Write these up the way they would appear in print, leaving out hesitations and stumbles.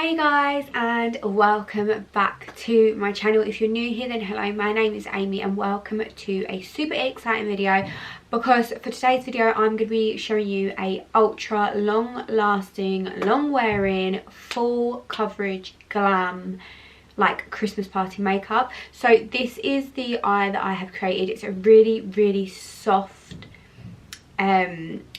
Hey guys, and welcome back to my channel. If you're new here, then hello, my name is Amy and welcome to a super exciting video, because for today's video I'm going to be showing you a ultra long lasting, long wearing, full coverage glam like Christmas party makeup. So this is the eye that I have created. It's a really soft,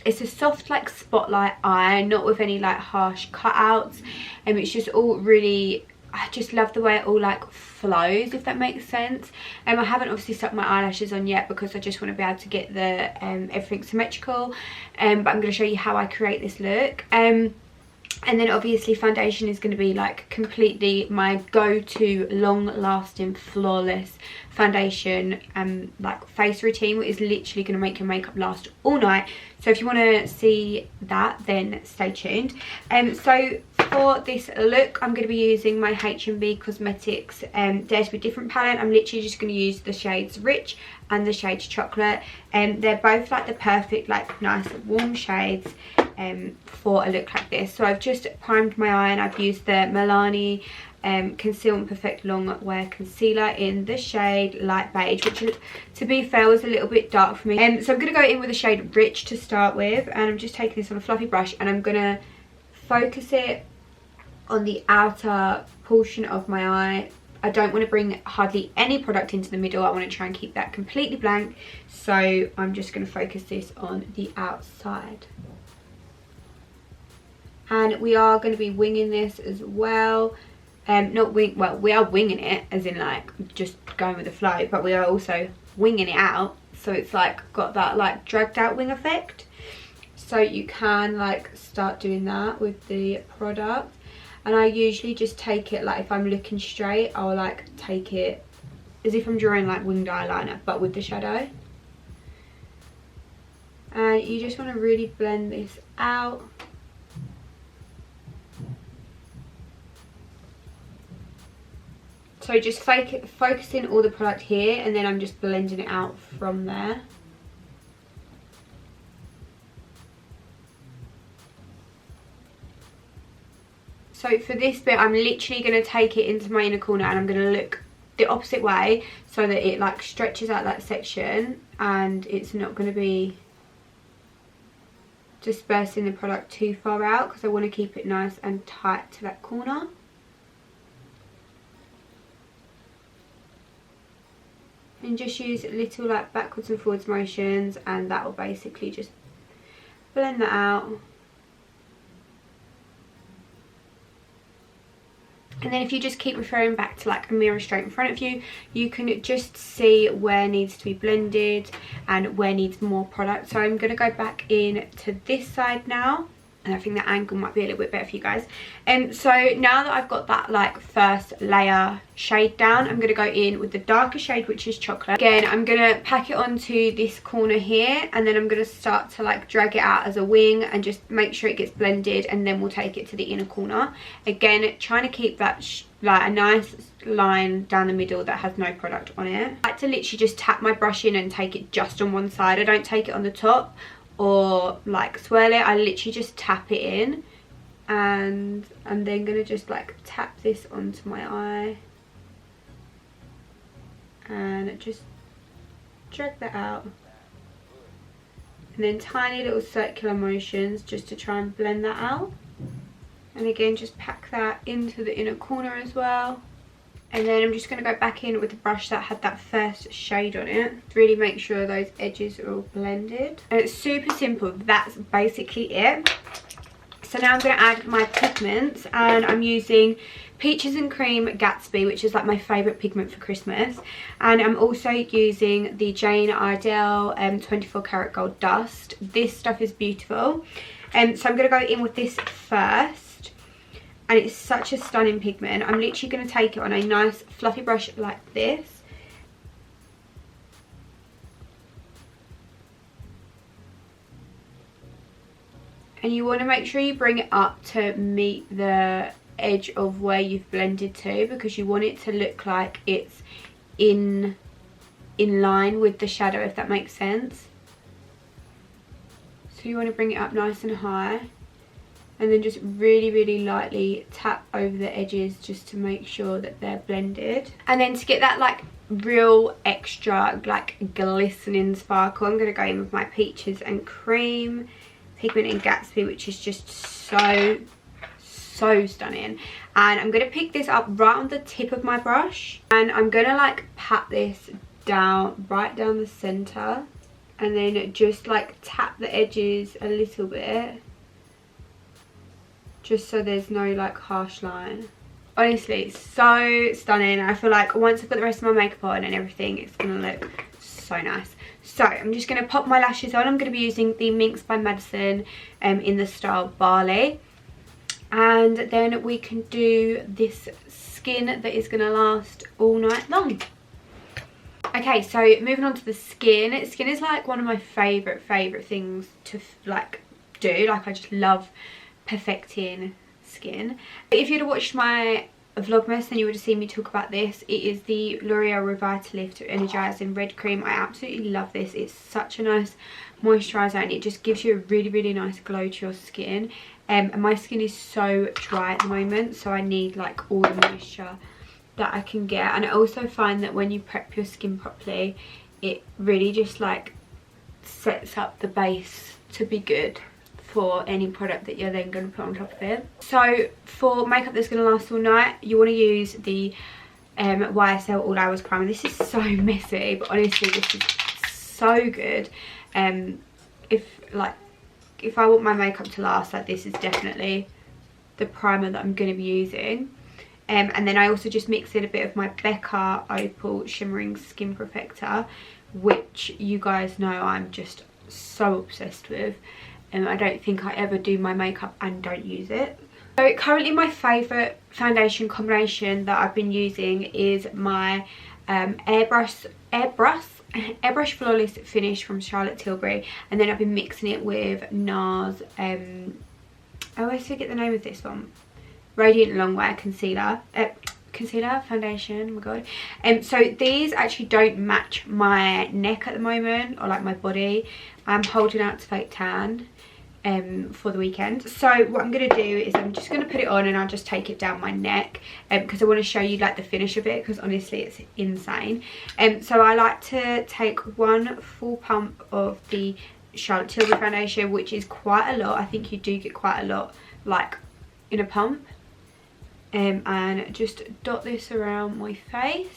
it's a soft like spotlight eye, not with any like harsh cutouts, and it's just all really, I just love the way it all like flows, if that makes sense. I haven't obviously stuck my eyelashes on yet because I just want to be able to get the everything symmetrical, but I'm going to show you how I create this look. And then obviously foundation is going to be like completely my go-to long lasting flawless foundation like face routine, which is literally going to make your makeup last all night. So if you want to see that, then stay tuned. So for this look I'm going to be using my HNB Cosmetics Dare to Be Different palette. I'm literally just going to use the shades Rich and the shades Chocolate, and they're both like the perfect like nice warm shades for a look like this. So I've just primed my eye and I've used the Milani Conceal and Perfect Long Wear Concealer in the shade Light Beige, which to be fair was a little bit dark for me. So I'm going to go in with the shade Rich to start with, and I'm just taking this on a fluffy brush and I'm going to focus it on the outer portion of my eye. I don't want to bring hardly any product into the middle. I want to try and keep that completely blank. So I'm just going to focus this on the outside. And we are going to be winging this as well. Not wing, well, we are winging it as in like just going with the flow, but we are also winging it out. So it's like got that like dragged out wing effect. So you can like start doing that with the product. And I usually just take it like if I'm looking straight, I'll like take it as if I'm drawing like winged eyeliner, but with the shadow. And you just want to really blend this out. So just focusing all the product here, and then I'm just blending it out from there. So for this bit, I'm literally going to take it into my inner corner and I'm going to look the opposite way so that it like stretches out that section and it's not going to be dispersing the product too far out, because I want to keep it nice and tight to that corner. And just use little like backwards and forwards motions, and that will basically just blend that out. And then if you just keep referring back to like a mirror straight in front of you, you can just see where needs to be blended and where needs more product. So I'm going to go back in to this side now. And I think that angle might be a little bit better for you guys. So now that I've got that like first layer shade down, I'm going to go in with the darker shade, which is Chocolate. Again, I'm going to pack it onto this corner here, and then I'm going to start to like drag it out as a wing and just make sure it gets blended, and then we'll take it to the inner corner. Again, trying to keep that like a nice line down the middle that has no product on it. I like to literally just tap my brush in and take it just on one side. I don't take it on the top or like swirl it. I literally just tap it in, and I'm then gonna just like tap this onto my eye and just drag that out, and then tiny little circular motions just to try and blend that out. And again, just pack that into the inner corner as well. And then I'm just going to go back in with the brush that had that first shade on it. Really make sure those edges are all blended. And it's super simple. That's basically it. So now I'm going to add my pigments. And I'm using Peaches and Cream Gatsby, which is like my favourite pigment for Christmas. And I'm also using the Jane Iredale 24 Karat Gold Dust. This stuff is beautiful. So I'm going to go in with this first. And it's such a stunning pigment. I'm literally going to take it on a nice fluffy brush like this. And you want to make sure you bring it up to meet the edge of where you've blended to, because you want it to look like it's in line with the shadow, if that makes sense. So you want to bring it up nice and high. and then just really lightly tap over the edges just to make sure that they're blended. And then to get that like real extra like glistening sparkle, I'm going to go in with my Peaches and Cream Pigment in Gatsby, which is just so stunning. And I'm going to pick this up right on the tip of my brush, and I'm going to like pat this down right down the center, and then just like tap the edges a little bit, just so there's no like harsh line. Honestly, so stunning. I feel like once I've got the rest of my makeup on and everything, it's gonna look so nice. So I'm just gonna pop my lashes on. I'm gonna be using the Minks by Madison in the style Bali, and then we can do this skin that is gonna last all night long. Okay, so moving on to the skin. Skin is like one of my favorite things to like do. Like, I just love perfecting skin. If you'd have watched my Vlogmas, then you would have seen me talk about this. It is the L'Oreal Revitalift Energizing Red Cream. I absolutely love this. It's such a nice moisturizer, and it just gives you a really nice glow to your skin. And my skin is so dry at the moment, so I need like all the moisture that I can get. And I also find that when you prep your skin properly, it really just like sets up the base to be good for any product that you're then going to put on top of it. So for makeup that's going to last all night, you want to use the YSL All Hours Primer. This is so messy, but honestly this is so good. If I want my makeup to last, like, this is definitely the primer that I'm going to be using. And then I also just mix in a bit of my Becca Opal Shimmering Skin Perfector, which you guys know I'm just so obsessed with. I don't think I ever do my makeup and don't use it. So currently my favourite foundation combination that I've been using is my Airbrush Flawless Finish from Charlotte Tilbury, and then I've been mixing it with NARS, I always forget the name of this one, Radiant Longwear concealer foundation. Oh my god. So these actually don't match my neck at the moment, or like my body. I'm holding out to fake tan for the weekend. So what I'm going to do is I'm just going to put it on, and I'll just take it down my neck because I want to show you like the finish of it, because honestly it's insane. So I like to take one full pump of the Charlotte Tilbury foundation, which is quite a lot. I think you do get quite a lot like in a pump. And just dot this around my face.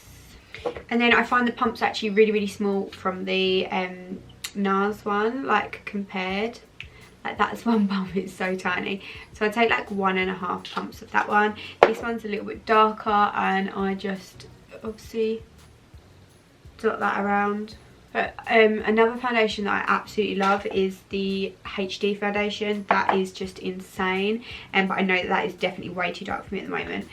And then I find the pump's actually really small from the NARS one, like compared. Like, that's one pump, it's so tiny. So I take like 1.5 pumps of that one. This one's a little bit darker, and I just obviously dot that around. But another foundation that I absolutely love is the HD foundation. That is just insane. But I know that is definitely way too dark for me at the moment.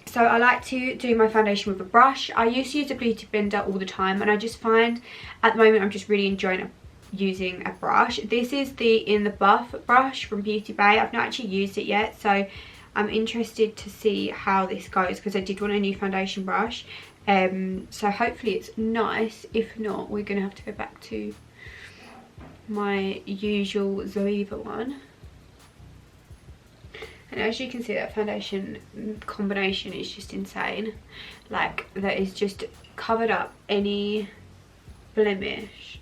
So I like to do my foundation with a brush. I used to use a beauty blender all the time, and I just find at the moment I'm just really enjoying using a brush. This is the In the Buff brush from Beauty Bay. I've not actually used it yet, so I'm interested to see how this goes, because I did want a new foundation brush. So hopefully it's nice. If not, we're gonna have to go back to my usual Zoeva one. And as you can see, that foundation combination is just insane. Like, that is just covered up any blemish.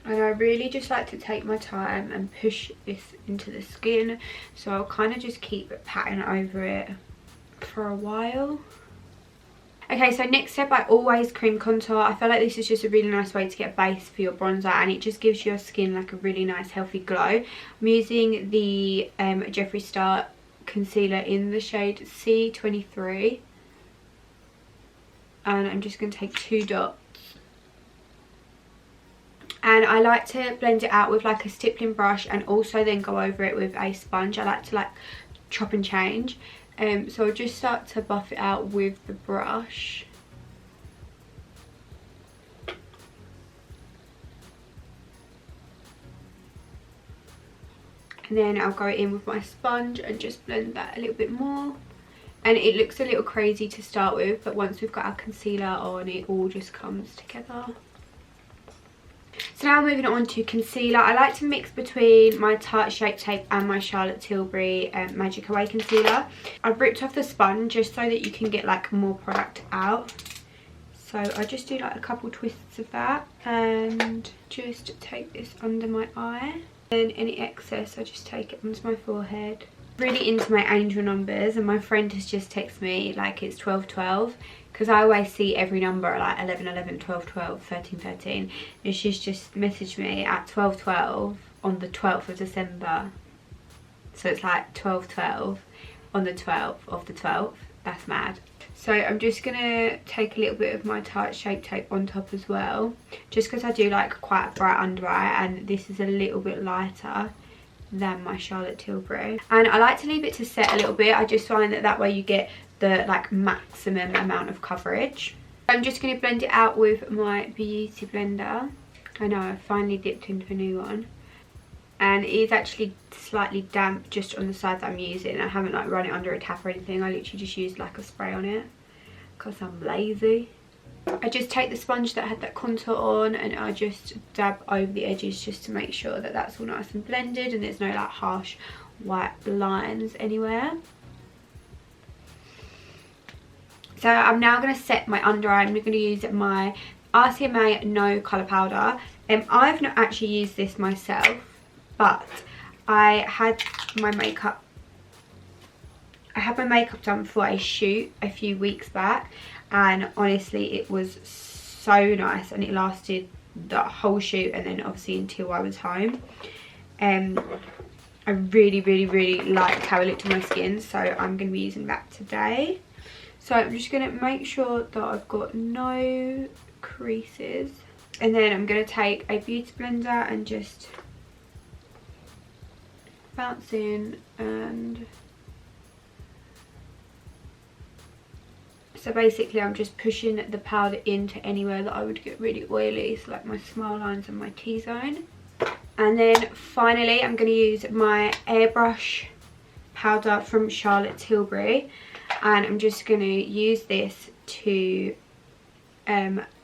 And I really just like to take my time and push this into the skin, so I'll kind of just keep patting over it for a while. Okay, so next step, I always cream contour. I feel like this is just a really nice way to get a base for your bronzer, and it just gives your skin like a really nice healthy glow. I'm using the Geoffrey Star concealer in the shade C23, and I'm just going to take 2 dots. And I like to blend it out with like a stippling brush, and also then go over it with a sponge. I like to like chop and change. So I'll just start to buff it out with the brush. And then I'll go in with my sponge and just blend that a little bit more. And it looks a little crazy to start with, but once we've got our concealer on, it all just comes together. So now moving on to concealer. I like to mix between my Tarte Shape Tape and my Charlotte Tilbury Magic Away concealer. I've ripped off the sponge just so that you can get like more product out. So I just do like a couple twists of that and just take this under my eye. And any excess I just take it onto my forehead. Really into my angel numbers, and my friend has just texted me like it's 12/12 because I always see every number like 11/11, 12/12, 13/13, and she's just messaged me at 12/12 on the 12th of December. So it's like 12/12 on the 12th of the 12th. That's mad. So I'm just gonna take a little bit of my Tarte Shape Tape on top as well, just because I do like quite a bright under eye, and this is a little bit lighter than my Charlotte Tilbury. And I like to leave it to set a little bit. I just find that way you get the like maximum amount of coverage. I'm just going to blend it out with my beauty blender. I know, I finally dipped into a new one, and it is actually slightly damp just on the side that I'm using. I haven't like run it under a tap or anything. I literally just used like a spray on it because I'm lazy. I just take the sponge that had that contour on and I just dab over the edges just to make sure that that's all nice and blended and there's no like harsh white lines anywhere. So I'm now going to set my under eye. I'm going to use my RCMA No Colour Powder. I've not actually used this myself, but I had my makeup done for a shoot a few weeks back, and honestly it was so nice and it lasted the whole shoot and then obviously until I was home. I really liked how it looked on my skin, so I'm going to be using that today. So I'm just going to make sure that I've got no creases, and then I'm going to take a beauty blender and just bounce in. And so basically I'm just pushing the powder into anywhere that I would get really oily, so like my smile lines and my T-zone. And then finally I'm going to use my airbrush powder from Charlotte Tilbury, and I'm just going to use this to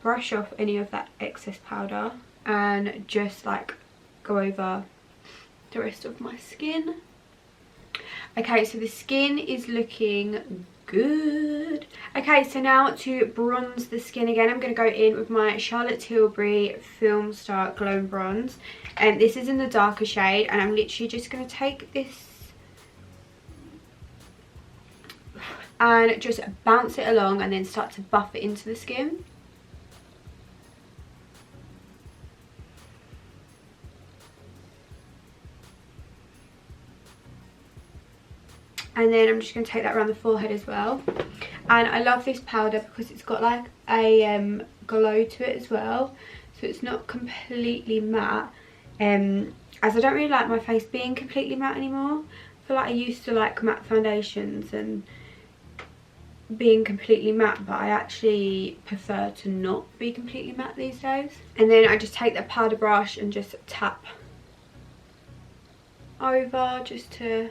brush off any of that excess powder and just like go over the rest of my skin. Okay, so the skin is looking good. Okay, so now to bronze the skin again, I'm going to go in with my Charlotte Tilbury Film Star Glow Bronze, and this is in the darker shade, and I'm literally just going to take this and just bounce it along and then start to buff it into the skin. And then I'm just going to take that around the forehead as well. And I love this powder because it's got like a glow to it as well, so it's not completely matte, as I don't really like my face being completely matte anymore. I feel like I used to like matte foundations and being completely matte, but I actually prefer to not be completely matte these days. And then I just take the powder brush and just tap over just to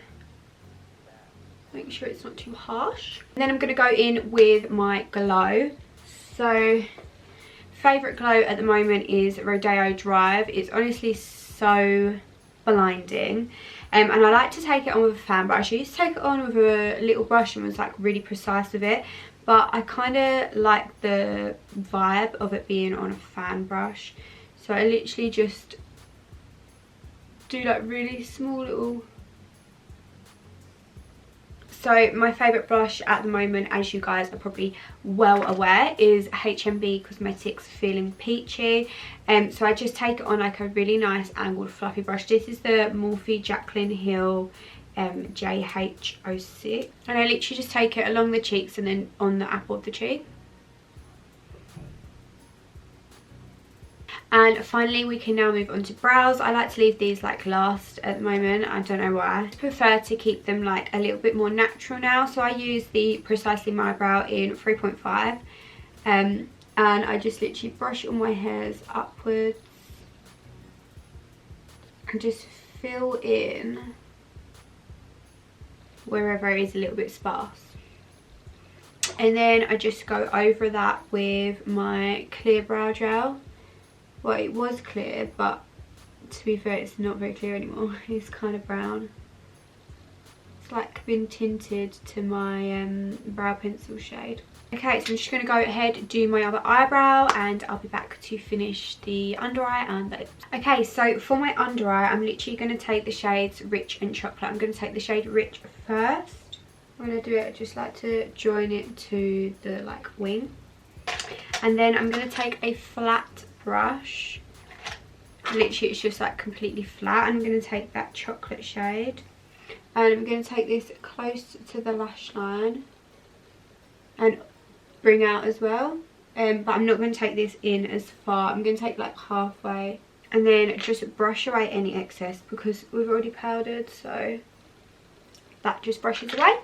make sure it's not too harsh. And then I'm going to go in with my glow. So favourite glow at the moment is Rodeo Drive. It's honestly so blinding, and I like to take it on with a fan brush. I used to take it on with a little brush and was like really precise with it, but I kind of like the vibe of it being on a fan brush, so I literally just do like really small little. So my favourite blush at the moment, as you guys are probably well aware, is HNB Cosmetics Feeling Peachy. So I just take it on like a really nice angled fluffy brush. This is the Morphe Jaclyn Hill JH06. And I literally just take it along the cheeks and then on the apple of the cheek. And finally we can now move on to brows. I like to leave these like last at the moment. I don't know why. I prefer to keep them like a little bit more natural now. So I use the Precisely My Brow in 3.5. And I just literally brush all my hairs upwards. And just fill in wherever it is a little bit sparse. And then I just go over that with my clear brow gel, Well, it was clear, but to be fair, it's not very clear anymore. It's kind of brown. It's like been tinted to my brow pencil shade. Okay, so I'm just going to go ahead and do my other eyebrow, and I'll be back to finish the under eye and the lips. Okay, so for my under eye, I'm literally going to take the shades Rich and Chocolate. I'm going to take the shade Rich first. When I do it, I just like to join it to the like wing. And then I'm going to take a flat brush. Literally, it's just like completely flat. I'm going to take that chocolate shade. And I'm going to take this close to the lash line and bring out as well. But I'm not going to take this in as far. I'm going to take like halfway. And then just brush away any excess because we've already powdered. So that just brushes away.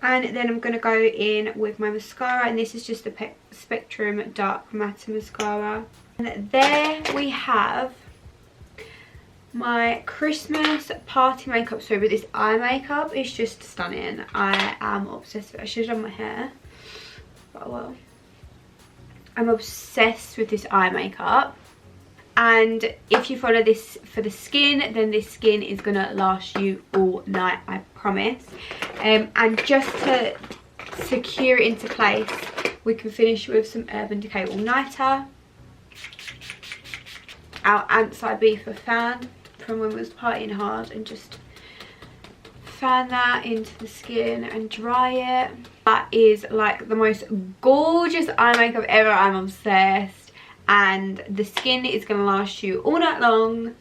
And then I'm going to go in with my mascara. And this is just the Spectrum Dark Matte Mascara. And there we have my Christmas party makeup. So with this eye makeup, it's just stunning. I am obsessed with it. I should have done my hair, but well, I'm obsessed with this eye makeup. And if you follow this for the skin, then this skin is gonna last you all night, I promise. And just to secure it into place, we can finish with some Urban Decay All Nighter, our Anti-Beaver fan from when we was partying hard, and just fan that into the skin and dry it. That is like the most gorgeous eye makeup ever. I'm obsessed, and the skin is going to last you all night long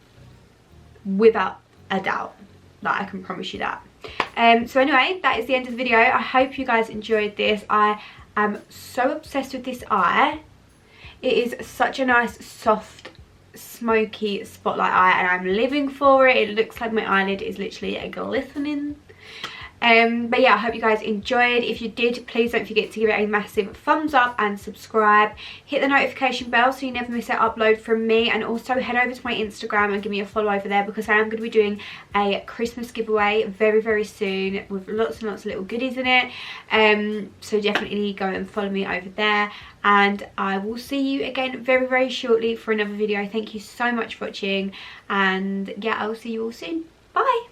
without a doubt. Like, I can promise you that. So anyway, that is the end of the video. I hope you guys enjoyed this. I am so obsessed with this eye. It is such a nice soft smoky spotlight eye, and I'm living for it. It looks like my eyelid is literally a glistening. But yeah, I hope you guys enjoyed. If you did, please don't forget to give it a massive thumbs up and subscribe. Hit the notification bell so you never miss an upload from me, and also head over to my Instagram and give me a follow over there, because I am going to be doing a Christmas giveaway very, very soon with lots and lots of little goodies in it. So definitely go and follow me over there, and I will see you again very, very shortly for another video. Thank you so much for watching, and yeah, I will see you all soon. Bye.